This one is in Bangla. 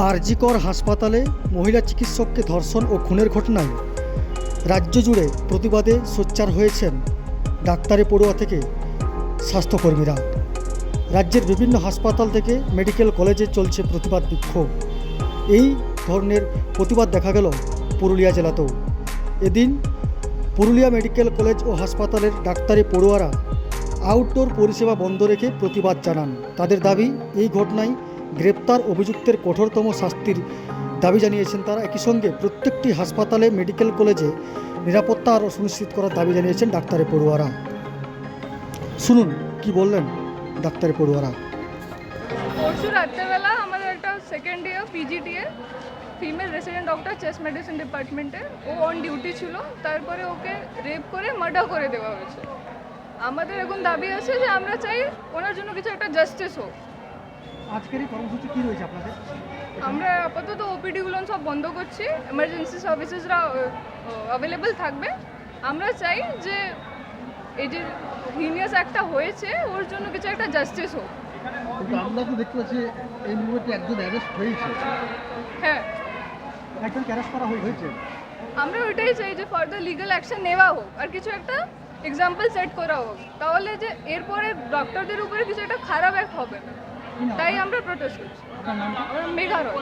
আরজিকর হাসপাতালে মহিলা চিকিৎসককে ধর্ষণ ও খুনের ঘটনায় রাজ্য জুড়ে প্রতিবাদে সোচ্চার হয়েছেন ডাক্তারি পড়ুয়া থেকে স্বাস্থ্যকর্মীরা। রাজ্যের বিভিন্ন হাসপাতাল থেকে মেডিকেল কলেজে চলছে প্রতিবাদ বিক্ষোভ। এই ধরনের প্রতিবাদ দেখা গেল পুরুলিয়া জেলাতেও। এদিন পুরুলিয়া মেডিকেল কলেজ ও হাসপাতালের ডাক্তারি পড়ুয়ারা আউটডোর পরিষেবা বন্ধ রেখে প্রতিবাদ জানান। তাদের দাবি, এই ঘটনায় গ্রেপ্তার অভিযুক্তের কঠোরতম শাস্তির দাবি জানিয়েছেন তারা। একই সঙ্গে প্রত্যেকটি হাসপাতালে মেডিকেল কলেজে নিরাপত্তা আরও সুনিশ্চিত করার দাবি জানিয়েছেন ডাক্তারি পড়ুয়ারা। শুনুন কি বললেন ডাক্তারি পড়ুয়ারা। পরশু রাত্রেবেলা আমাদের একটা second year PGTA female resident doctor chest medicine ডিপার্টমেন্টে ও অন ডিউটি ছিল, তারপরে ওকে রেপ করে মার্ডার করে দেওয়া হয়েছে। আমাদের এখন দাবি আছে যে আমরা চাই ওনার জন্য কিছু একটা জাস্টিস হোক। আজকের এই কর্মসূচি কী রয়েছে আপনাদের? আমরা আপাতত ওপিডিগুলো সব বন্ধ করছি, এমার্জেন্সি সার্ভিসেসরা অ্যাভেলেবেল থাকবে। আমরা চাই যে এই যে হিনিয়াস একটা হয়েছে ওর জন্য কিছু একটা জাস্টিস হোক। কিন্তু আমরা তো দেখতে পাচ্ছি এই মুহূর্তে একজন অ্যারেস্ট হয়েছে। হ্যাঁ, একজন অ্যারেস্ট করা হয়েছে। আমরা ওইটাই চাই যে ফার্দার লিগ্যাল অ্যাকশন নেওয়া হোক আর কিছু একটা এক্সাম্পল সেট করা হোক, তাহলে যে এরপরে ডক্টরদের উপরে কিছু একটা খারাপ অ্যাক্ট হবে না। তাই আমরা প্রোটেস্ট করছি। মেঘা রয়।